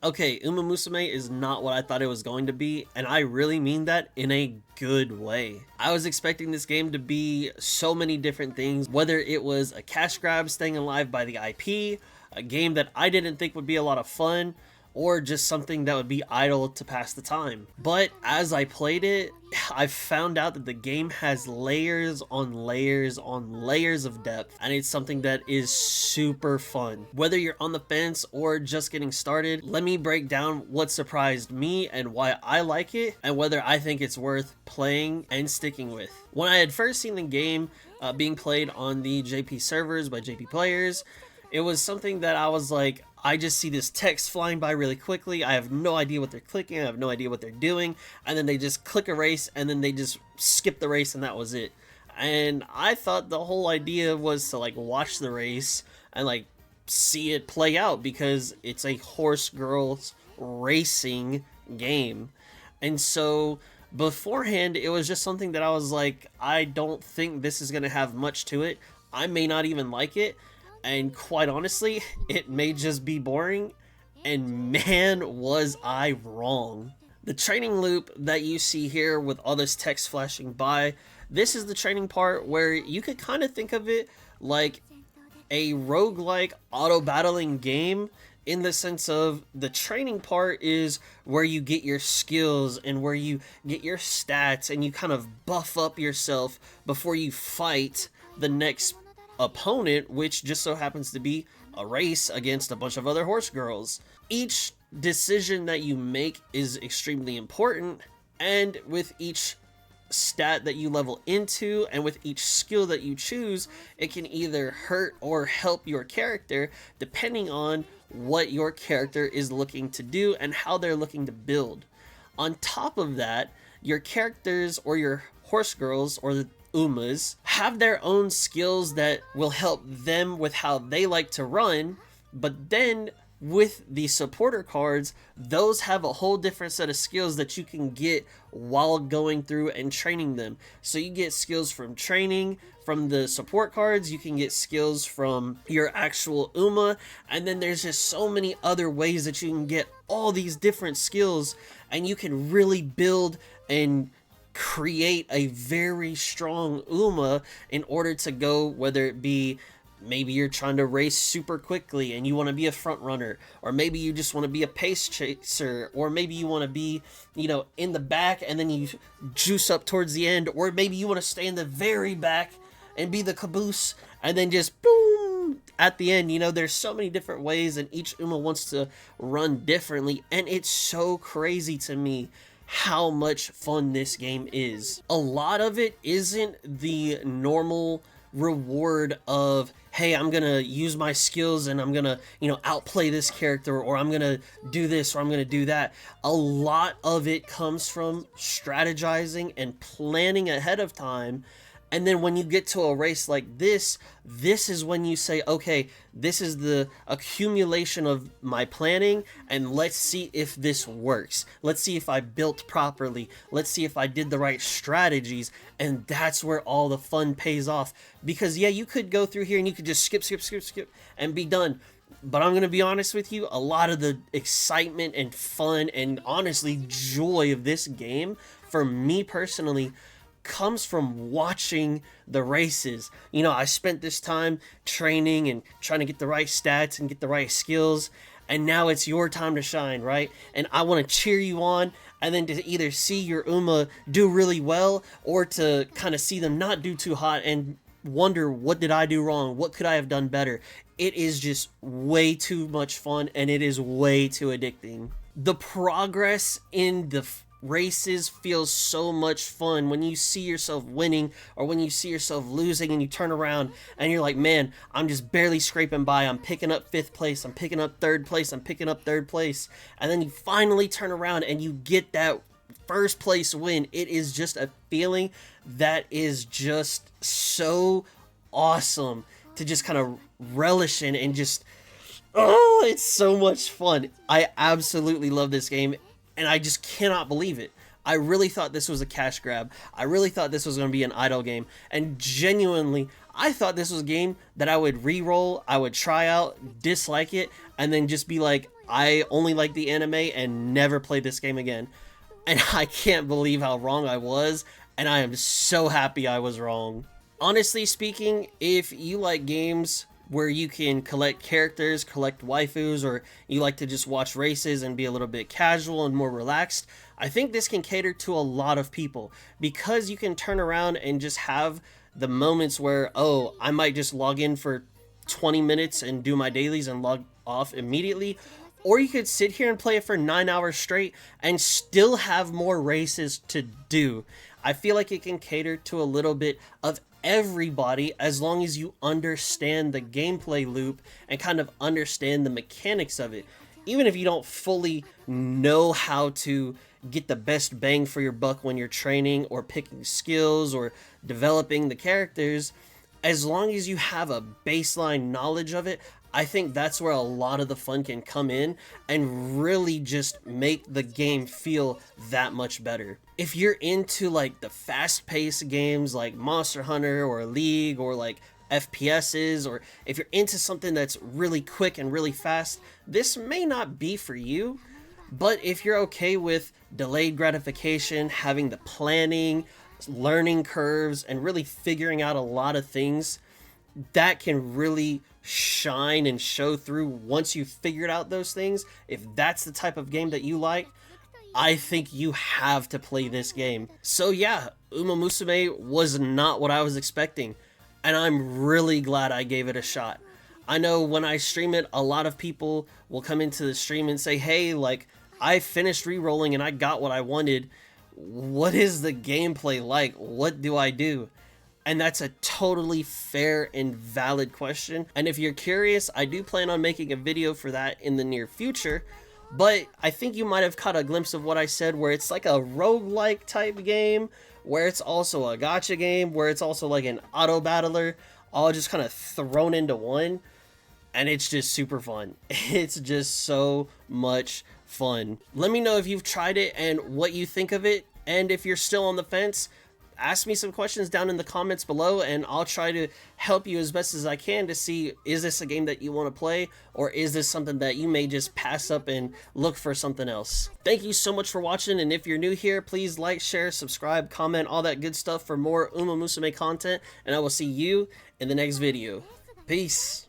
Okay, Uma Musume is not what I thought it was going to be, and I really mean that in a good way. I was expecting this game to be so many different things, whether it was a cash grab staying alive by the IP, a game that I didn't think would be a lot of fun, or just something that would be idle to pass the time. But as I played it, I found out that the game has layers on layers on layers of depth, and it's something that is super fun. Whether you're on the fence or just getting started, let me break down what surprised me and why I like it, and whether I think it's worth playing and sticking with. When I had first seen the game being played on the JP servers by JP players, it was something that I was like, I just see this text flying by really quickly. I have no idea what they're clicking. I have no idea what they're doing. And then they just click a race and then they just skip the race and that was it. And I thought the whole idea was to like watch the race and like see it play out because it's a horse girls racing game. And so beforehand, it was just something that I was like, I don't think this is going to have much to it. I may not even like it. And quite honestly, it may just be boring, and man, was I wrong. The training loop that you see here with all this text flashing by, this is the training part where you could kind of think of it like a roguelike auto-battling game, in the sense of the training part is where you get your skills and where you get your stats and you kind of buff up yourself before you fight the next opponent, which just so happens to be a race against a bunch of other horse girls. Each decision that you make is extremely important, and with each stat that you level into and with each skill that you choose, it can either hurt or help your character depending on what your character is looking to do and how they're looking to build. On top of that, your characters or your horse girls or the Umas have their own skills that will help them with how they like to run, but then with the supporter cards, those have a whole different set of skills that you can get while going through and training them. So you get skills from training, from the support cards, you can get skills from your actual Uma, and then there's just so many other ways that you can get all these different skills, and you can really build and create a very strong Uma in order to go, whether it be maybe you're trying to race super quickly and you want to be a front runner, or maybe you just want to be a pace chaser, or maybe you want to be, you know, in the back and then you juice up towards the end, or maybe you want to stay in the very back and be the caboose and then just boom at the end. You know, there's so many different ways and each Uma wants to run differently, and it's so crazy to me how much fun this game is. A lot of it isn't the normal reward of, hey, I'm gonna use my skills and I'm gonna, you know, outplay this character, or I'm gonna do this, or I'm gonna do that. A lot of it comes from strategizing and planning ahead of time. And then when you get to a race like this is when you say, okay, this is the accumulation of my planning, and let's see if this works. Let's see if I built properly. Let's see if I did the right strategies. And that's where all the fun pays off. Because yeah, you could go through here and you could just skip, and be done. But I'm going to be honest with you, a lot of the excitement and fun and honestly joy of this game, for me personally, comes from watching the races. You know, I spent this time training and trying to get the right stats and get the right skills, and now it's your time to shine, right? And I want to cheer you on, and then to either see your Uma do really well, or to kind of see them not do too hot and wonder, what did I do wrong? What could I have done better? It is just way too much fun, and it is way too addicting. The progress in the races feels so much fun when you see yourself winning, or when you see yourself losing and you turn around and you're like, man, I'm just barely scraping by. I'm picking up 5th place. I'm picking up 3rd place. I'm picking up 3rd place. And then you finally turn around and you get that 1st place win. It is just a feeling that is just so awesome to just kind of relish in, and just, oh, it's so much fun. I absolutely love this game, and I just cannot believe it. I really thought this was a cash grab. I really thought this was going to be an idle game. And genuinely, I thought this was a game that I would re-roll, I would try out, dislike it, and then just be like, I only like the anime and never play this game again. And I can't believe how wrong I was, and I am so happy I was wrong. Honestly speaking, if you like games where you can collect characters, collect waifus, or you like to just watch races and be a little bit casual and more relaxed, I think this can cater to a lot of people, because you can turn around and just have the moments where, oh, I might just log in for 20 minutes and do my dailies and log off immediately, or you could sit here and play it for 9 hours straight and still have more races to do. I feel like it can cater to a little bit of everybody, as long as you understand the gameplay loop and kind of understand the mechanics of it. Even if you don't fully know how to get the best bang for your buck when you're training or picking skills or developing the characters, as long as you have a baseline knowledge of it, I think that's where a lot of the fun can come in and really just make the game feel that much better. If you're into like the fast-paced games like Monster Hunter or League, or like FPSs, or if you're into something that's really quick and really fast, this may not be for you. But if you're okay with delayed gratification, having the planning, learning curves, and really figuring out a lot of things, that can really shine and show through once you've figured out those things. If that's the type of game that you like, I think you have to play this game. So yeah, Uma Musume was not what I was expecting, and I'm really glad I gave it a shot. I know when I stream it, a lot of people will come into the stream and say, hey, like, I finished re-rolling and I got what I wanted. What is the gameplay like? What do I do? And that's a totally fair and valid question. And if you're curious, I do plan on making a video for that in the near future. But I think you might have caught a glimpse of what I said, where it's like a roguelike type game, where it's also a gacha game, where it's also like an auto battler, all just kind of thrown into one. And it's just super fun. It's just so much fun. Let me know if you've tried it and what you think of it. And if you're still on the fence, ask me some questions down in the comments below, and I'll try to help you as best as I can to see, is this a game that you want to play, or is this something that you may just pass up and look for something else. Thank you so much for watching, and if you're new here, please like, share, subscribe, comment, all that good stuff for more Uma Musume content, and I will see you in the next video. Peace.